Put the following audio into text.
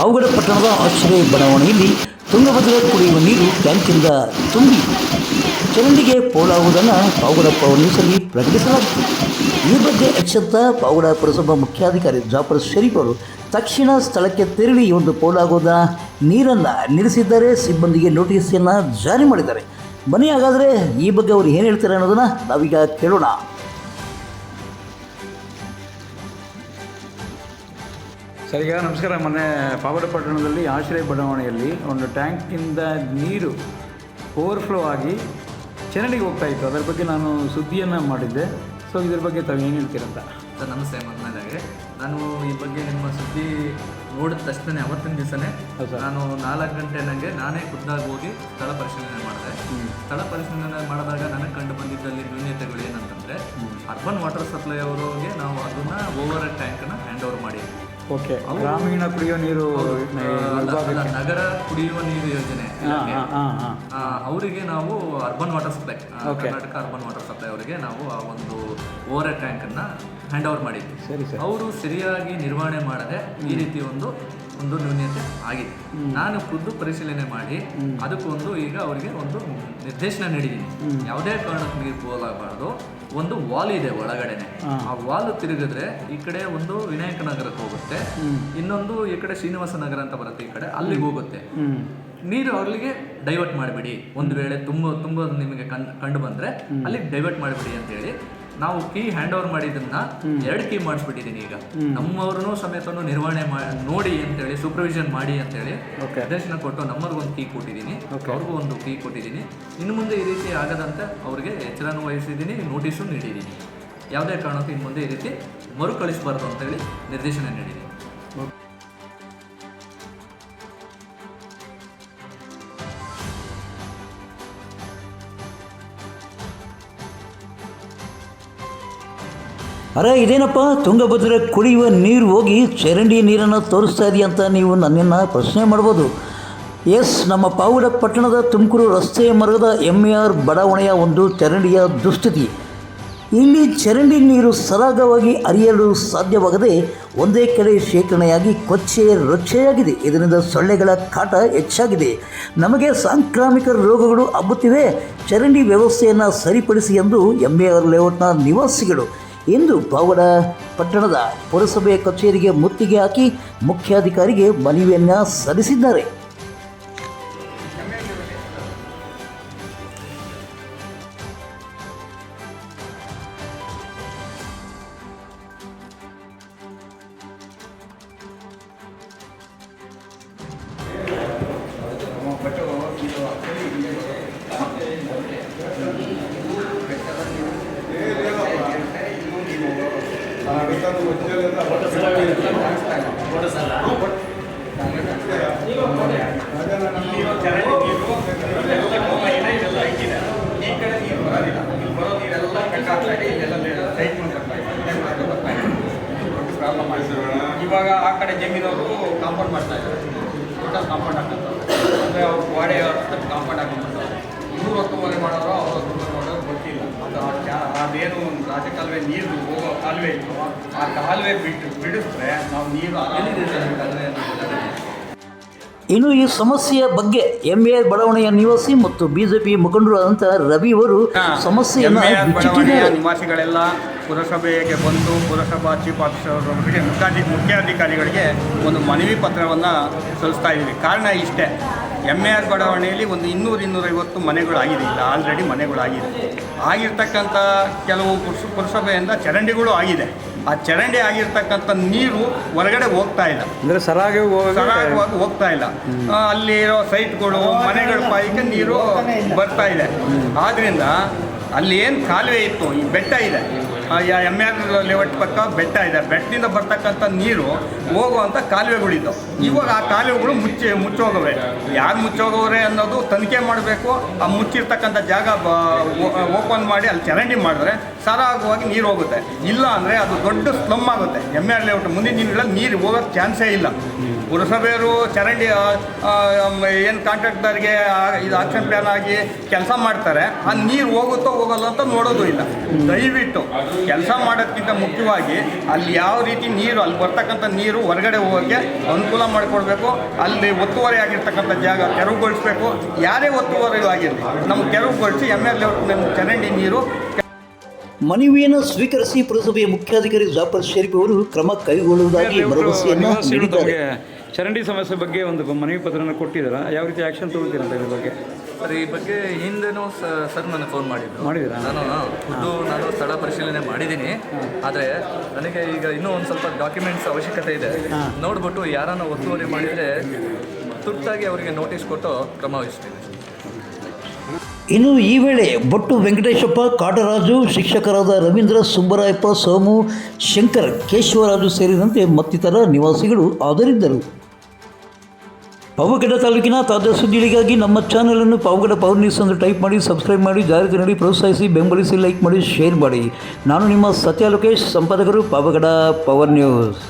ಪಾವಗಡ ಪಟ್ಟಣದ ಆಶ್ರಯ ಬಡಾವಣೆಯಲ್ಲಿ ತುಂಗಭದ್ರಾ ಕುಡಿಯುವ ನೀರು ಟ್ಯಾಂಕಿಂದ ತುಂಬಿ ಚರಂಡಿಗೆ ಪೋಲಾಗುವುದನ್ನು ಪಾವಗಡ ಪೊಲೀಸರಿಗೆ ಪ್ರಕಟಿಸಲಾಗಿತ್ತು. ಈ ಬಗ್ಗೆ ಎಚ್ಚೆತ್ತ ಪಾವಗಡ ಪುರಸಭಾ ಮುಖ್ಯಾಧಿಕಾರಿ ಜಾಫರ್ ಶರೀಫ್ ಅವರು ತಕ್ಷಣ ಸ್ಥಳಕ್ಕೆ ತೆರಳಿ ಒಂದು ಪೋಲಾಗುವುದ ನೀರನ್ನು ನಿಲ್ಲಿಸಿದ್ದಾರೆ. ಸಿಬ್ಬಂದಿಗೆ ನೋಟಿಸನ್ನು ಜಾರಿ ಮಾಡಿದ್ದಾರೆ. ಬನ್ನಿ ಹಾಗಾದರೆ ಈ ಬಗ್ಗೆ ಅವರು ಏನು ಹೇಳ್ತಾರೆ ಅನ್ನೋದನ್ನು ನಾವೀಗ ಕೇಳೋಣ. ಸರ್, ಈಗ ನಮಸ್ಕಾರ. ಮೊನ್ನೆ ಪಾವಗಡ ಪಟ್ಟಣದಲ್ಲಿ ಆಶ್ರಯ ಬಡಾವಣೆಯಲ್ಲಿ ಒಂದು ಟ್ಯಾಂಕಿಂದ ನೀರು ಓವರ್ಫ್ಲೋ ಆಗಿ ಚರಂಡಿಗೆ ಹೋಗ್ತಾ ಇತ್ತು. ಅದರ ಬಗ್ಗೆ ನಾನು ಸುದ್ದಿಯನ್ನು ಮಾಡಿದ್ದೆ. ಸೊ ಇದ್ರ ಬಗ್ಗೆ ತಾವು ಏನು ಹೇಳ್ತೀರಂತ? ಸರ್ ನಮಸ್ತೆ. ಮೊದಲನೇದಾಗಿ ನಾನು ಈ ಬಗ್ಗೆ ನಿಮ್ಮ ಸುದ್ದಿ ನೋಡಿದ ತಕ್ಷಣ ಅವತ್ತಿನ ದಿವಸನೇ ನಾನು 4 ಗಂಟೆ ನನಗೆ ನಾನೇ ಖುದ್ದಾಗಿ ಹೋಗಿ ಸ್ಥಳ ಪರಿಶೀಲನೆ ಮಾಡಿದೆ. ಸ್ಥಳ ಪರಿಶೀಲನೆ ಮಾಡಿದಾಗ ನನಗೆ ಕಂಡು ಬಂದಿದ್ದಲ್ಲಿ ನ್ಯೂನ್ಯತೆಗಳು ಏನಂತಂದರೆ, ಅರ್ಬನ್ ವಾಟರ್ ಸಪ್ಲೈ ಅವರಿಗೆ ನಾವು ಅದನ್ನು ಓವರ್ ಟ್ಯಾಂಕನ್ನು ಹ್ಯಾಂಡ್ ಓವರ್ ಮಾಡಿ, ಓಕೆ, ಗ್ರಾಮೀಣ ಕುಡಿಯುವ ನೀರು ನಗರ ಕುಡಿಯುವ ನೀರು ಯೋಜನೆ ಅವರಿಗೆ ನಾವು urban water supply, Karnataka urban water supply ಅವರಿಗೆ ನಾವು ಆ ಒಂದು ಓವರ್ ಟ್ಯಾಂಕನ್ನು ಹ್ಯಾಂಡ್ ಓವರ್ ಮಾಡಿದ್ವಿ. ಅವರು ಸರಿಯಾಗಿ ನಿರ್ವಹಣೆ ಮಾಡದೆ ಈ ರೀತಿ ಒಂದು ನ್ಯೂನ್ಯತೆ ಆಗಿದೆ. ನಾನು ಖುದ್ದು ಪರಿಶೀಲನೆ ಮಾಡಿ ಅದಕ್ಕೊಂದು ಈಗ ಅವರಿಗೆ ಒಂದು ನಿರ್ದೇಶನ ನೀಡಿದ್ದೀನಿ. ಯಾವುದೇ ಕಾರಣಕ್ಕೆ ನೀರು ಪೋಲಾಗಬಾರ್ದು. ಒಂದು ವಾಲ್ ಇದೆ ಒಳಗಡೆನೆ, ಆ ವಾಲ್ ತಿರುಗಿದ್ರೆ ಈ ಕಡೆ ಒಂದು ವಿನಾಯಕ ನಗರಕ್ಕೆ ಹೋಗುತ್ತೆ, ಇನ್ನೊಂದು ಈ ಕಡೆ ಶ್ರೀನಿವಾಸ ನಗರ ಅಂತ ಬರುತ್ತೆ, ಈ ಕಡೆ ಅಲ್ಲಿಗೆ ಹೋಗುತ್ತೆ. ನೀರು ಅಲ್ಲಿಗೆ ಡೈವರ್ಟ್ ಮಾಡಿಬಿಡಿ. ಒಂದು ವೇಳೆ ತುಂಬ ನಿಮಗೆ ಕಂಡು ಬಂದರೆ ಅಲ್ಲಿಗೆ ಡೈವರ್ಟ್ ಮಾಡಿಬಿಡಿ ಅಂತೇಳಿ ನಾವು ಕೀ ಹ್ಯಾಂಡ್ ಓವರ್ ಮಾಡಿದ್ದನ್ನ 2 ಕೀ ಮಾಡಿಸ್ಬಿಟ್ಟಿದ್ದೀನಿ. ಈಗ ನಮ್ಮವ್ರನ್ನೂ ಸಮೇತನು ನಿರ್ವಹಣೆ ನೋಡಿ ಅಂತೇಳಿ, ಸೂಪರ್ವಿಷನ್ ಮಾಡಿ ಅಂತೇಳಿ ನಿರ್ದೇಶನ ಕೊಟ್ಟು ನಮ್ಮವ್ರಿಗೊಂದು ಕೀ ಕೊಟ್ಟಿದ್ದೀನಿ, ಅವ್ರಿಗೂ ಒಂದು ಕೀ ಕೊಟ್ಟಿದ್ದೀನಿ. ಇನ್ನು ಮುಂದೆ ಈ ರೀತಿ ಆಗದಂತೆ ಅವ್ರಿಗೆ ಎಚ್ಚರನೂ ವಹಿಸಿದ್ದೀನಿ, ನೋಟಿಸು ನೀಡಿದ್ದೀನಿ. ಯಾವುದೇ ಕಾರಣಕ್ಕೂ ಇನ್ನು ಮುಂದೆ ಈ ರೀತಿ ಮರುಕಳಿಸಬಾರ್ದು ಅಂತೇಳಿ ನಿರ್ದೇಶನ ನೀಡಿದ್ದೀನಿ. ಅರೆ ಇದೇನಪ್ಪ, ತುಂಗಭದ್ರಾ ಕುಡಿಯುವ ನೀರು ಹೋಗಿ ಚರಂಡಿ ನೀರನ್ನು ತೋರಿಸ್ತಾ ಇದೆಯಾ ಅಂತ ನೀವು ನನ್ನನ್ನು ಪ್ರಶ್ನೆ ಮಾಡ್ಬೋದು. ಎಸ್, ನಮ್ಮ ಪಾವಗಡ ಪಟ್ಟಣದ ತುಮಕೂರು ರಸ್ತೆಯ ಮಾರ್ಗದ MAR ಬಡಾವಣೆಯ ಒಂದು ಚರಂಡಿಯ ದುಸ್ಥಿತಿ. ಇಲ್ಲಿ ಚರಂಡಿ ನೀರು ಸರಾಗವಾಗಿ ಹರಿಯಲು ಸಾಧ್ಯವಾಗದೆ ಒಂದೇ ಕಡೆ ಶೇಖರಣೆಯಾಗಿ ಕೊಚ್ಚೆ ರೊಚ್ಚೆಯಾಗಿದೆ. ಇದರಿಂದ ಸೊಳ್ಳೆಗಳ ಕಾಟ ಹೆಚ್ಚಾಗಿದೆ. ನಮಗೆ ಸಾಂಕ್ರಾಮಿಕ ರೋಗಗಳು ಹಬ್ಬುತ್ತಿವೆ. ಚರಂಡಿ ವ್ಯವಸ್ಥೆಯನ್ನು ಸರಿಪಡಿಸಿ ಎಂದು MAR ಲೇಔಟ್ನ ನಿವಾಸಿಗಳು ಇಂದು ಪಾವಗಡ ಪಟ್ಟಣದ ಪುರಸಭೆ ಕಚೇರಿಗೆ ಮುತ್ತಿಗೆ ಹಾಕಿ ಮುಖ್ಯಾಧಿಕಾರಿಗೆ ಮನವಿಯನ್ನು ಸಲ್ಲಿಸಿದ್ದಾರೆ. ಇವಾಗ ಆ ಕಡೆ ಜಮೀನವರು ಕಾಂಪೌಂಡ್ ಮಾಡ್ತಾ ಇದ್ದಾರೆ, ಟೋಟಲ್ ಕಾಂಪೌಂಡ್ ಹಾಕ್ತಾರೆ. ಅಂದರೆ ಅವ್ರು ಗೋಡೆ ಕಾಂಪೌಂಡ್ ಹಾಕೊಂಡ್ಬಿಡ್ತಾರೆ. 210 ಮಾಡೋರು ಅವರು 100 ಗೊತ್ತಿಲ್ಲ. ಅದೇನು ರಾಜಕಾಲುವೆ ನೀರು ಹೋಗೋ ಕಾಲುವೆ ಇತ್ತು, ಆ ಕಾಲುವೆ ಬಿಡಿಸಿದ್ರೆ ನಾವು ನೀರು ಇನ್ನು ಈ ಸಮಸ್ಯೆಯ ಬಗ್ಗೆ MAR ಬಡಾವಣೆಯ ನಿವಾಸಿ ಮತ್ತು BJP ಮುಖಂಡರು ಆದಂಥ ರವಿ ಅವರು ಸಮಸ್ಯೆಯನ್ನು ನಿವಾಸಿಗಳೆಲ್ಲ ಪುರಸಭೆಗೆ ಬಂದು ಪುರಸಭಾ ಚೀಫ್ ಆಫೀಸರ್ವರಿಗೆ ಮುಖ್ಯಾಧಿಕಾರಿಗಳಿಗೆ ಒಂದು ಮನವಿ ಪತ್ರವನ್ನು ಸಲ್ಲಿಸ್ತಾ ಇದ್ದೀವಿ. ಕಾರಣ ಇಷ್ಟೇ, MAR ಬಡಾವಣೆಯಲ್ಲಿ ಒಂದು 200-250 ಮನೆಗಳಾಗಿದೆ. ಇಲ್ಲ ಆಲ್ರೆಡಿ ಮನೆಗಳಾಗಿದೆ. ಆಗಿರ್ತಕ್ಕಂಥ ಕೆಲವು ಪುರಸಭೆಯಿಂದ ಚರಂಡಿಗಳು ಆಗಿದೆ. ಆ ಚರಂಡಿ ಆಗಿರ್ತಕ್ಕಂಥ ನೀರು ಹೊರಗಡೆ ಹೋಗ್ತಾ ಇಲ್ಲ, ಅಂದರೆ ಸರಾಗವಾಗಿ ಹೋಗ್ತಾ ಇಲ್ಲ. ಅಲ್ಲಿರೋ ಸೈಟ್ಗಳು ಮನೆಗಳ ಪಾಯಿಗೆ ನೀರು ಬರ್ತಾ ಇದೆ. ಆದ್ದರಿಂದ ಅಲ್ಲಿ ಏನು ಕಾಲುವೆ ಇತ್ತು, ಈ ಬೆಟ್ಟ ಇದೆ, MAR ಲೇಔಟ್ ಪಕ್ಕ ಬೆಟ್ಟ ಇದೆ, ಬೆಟ್ಟದಿಂದ ಬರ್ತಕ್ಕಂಥ ನೀರು ಹೋಗುವಂಥ ಕಾಲುವೆಗಳಿದ್ದವು. ಇವಾಗ ಆ ಕಾಲುವೆಗಳು ಮುಚ್ಚೋಗವೆ. ಯಾರು ಮುಚ್ಚೋಗವ್ರೆ ಅನ್ನೋದು ತನಿಖೆ ಮಾಡಬೇಕು. ಆ ಮುಚ್ಚಿರ್ತಕ್ಕಂಥ ಜಾಗ ಓಪನ್ ಮಾಡಿ ಅಲ್ಲಿ ಚರಂಡಿ ಮಾಡಿದ್ರೆ ಸರಾಗವಾಗಿ ನೀರು ಹೋಗುತ್ತೆ. ಇಲ್ಲ ಅಂದರೆ ಅದು ದೊಡ್ಡ ಸ್ಲಮ್ ಆಗುತ್ತೆ. MAR ಲೇಔಟ್ ಮುಂದಿನ ದಿನಗಳಲ್ಲಿ ನೀರು ಹೋಗೋಕ್ಕೆ ಚಾನ್ಸೇ ಇಲ್ಲ. ಪುರಸಭೆಯವರು ಚರಂಡಿ ಏನು ಕಾಂಟ್ರಾಕ್ಟರ್ಗೆ ಇದು ಆಕ್ಷನ್ ಪ್ಲಾನ್ ಆಗಿ ಕೆಲಸ ಮಾಡ್ತಾರೆ, ಆ ನೀರು ಹೋಗುತ್ತೋ ಹೋಗಲ್ಲ ಅಂತ ನೋಡೋದು ಇಲ್ಲ. ದಯವಿಟ್ಟು ಕೆಲಸ ಮಾಡೋದಕ್ಕಿಂತ ಮುಖ್ಯವಾಗಿ ಅಲ್ಲಿ ಯಾವ ರೀತಿ ನೀರು, ಅಲ್ಲಿ ಬರ್ತಕ್ಕಂಥ ನೀರು ಹೊರಗಡೆ ಹೋಗೋಕ್ಕೆ ಅನುಕೂಲ ಮಾಡಿಕೊಡ್ಬೇಕು. ಅಲ್ಲಿ ಒತ್ತುವರಿ ಆಗಿರ್ತಕ್ಕಂಥ ಜಾಗ ತೆರವುಗೊಳಿಸಬೇಕು. ಯಾರೇ ಒತ್ತುವರಿ ಆಗಿರಲಿ ನಮ್ಗೆ ತೆರವುಗೊಳಿಸಿ MLA ಚರಂಡಿ ನೀರು. ಮನವಿಯನ್ನು ಸ್ವೀಕರಿಸಿ ಪುರಸಭೆಯ ಮುಖ್ಯಾಧಿಕಾರಿ ಜಾಫರ್ ಶರೀಫ್ ಅವರು ಕ್ರಮ ಕೈಗೊಳ್ಳುವುದಾಗಿ ಭರವಸೆಯನ್ನು ನೀಡಿದ್ದಾರೆ. ಚರಂಡಿ ಸಮಸ್ಯೆ ಬಗ್ಗೆ ಒಂದು ಮನವಿ ಪತ್ರನ ಕೊಟ್ಟಿದ್ದೀರಾ, ಯಾವ ರೀತಿ ಆ್ಯಕ್ಷನ್ ತಗೊಳ್ತೀರಾ ಅಂತ ಇದ್ರ ಬಗ್ಗೆ? ಸರ್, ಈ ಬಗ್ಗೆ ಹಿಂದೆನೂ ಸರ್ ನನಗೆ ಫೋನ್ ಮಾಡಿದ್ರಾ? ನಾನು ಸ್ಥಳ ಪರಿಶೀಲನೆ ಮಾಡಿದ್ದೀನಿ. ಆದರೆ ನನಗೆ ಈಗ ಇನ್ನೂ ಒಂದು ಸ್ವಲ್ಪ ಡಾಕ್ಯುಮೆಂಟ್ಸ್ ಅವಶ್ಯಕತೆ ಇದೆ. ನೋಡ್ಬಿಟ್ಟು ಯಾರನ್ನ ಒತ್ತುವರಿ ಮಾಡಿದರೆ ತುರ್ತಾಗಿ ಅವರಿಗೆ ನೋಟಿಸ್ ಕೊಟ್ಟು ಕ್ರಮ ವಹಿಸ್ತೀನಿ. ಇನ್ನು ಈ ವೇಳೆ ಬೊಟ್ಟು ವೆಂಕಟೇಶಪ್ಪ, ಕಾಟರಾಜು, ಶಿಕ್ಷಕರಾದ ರವೀಂದ್ರ, ಸುಬ್ಬರಾಯಪ್ಪ, ಸೋಮು, ಶಂಕರ್, ಕೇಶವರಾಜು ಸೇರಿದಂತೆ ಮತ್ತಿತರ ನಿವಾಸಿಗಳು ಹಾಜರಿದ್ದರು. ಪಾವಗಡ ತಾಲೂಕಿನ ತಾಜಾ ಸುದ್ದಿಗಳಿಗಾಗಿ ನಮ್ಮ ಚಾನಲನ್ನು ಪಾವಗಡ ಪವರ್ ನ್ಯೂಸ್ ಎಂದು ಟೈಪ್ ಮಾಡಿ, ಸಬ್ಸ್ಕ್ರೈಬ್ ಮಾಡಿ, ಜಾಹೀರಾತು ನೀಡಿ ಪ್ರೋತ್ಸಾಹಿಸಿ, ಬೆಂಬಲಿಸಿ, ಲೈಕ್ ಮಾಡಿ, ಶೇರ್ ಮಾಡಿ. ನಾನು ನಿಮ್ಮ ಸತ್ಯ ಲೋಕೇಶ್, ಸಂಪಾದಕರು, ಪಾವಗಡ ಪವರ್ ನ್ಯೂಸ್.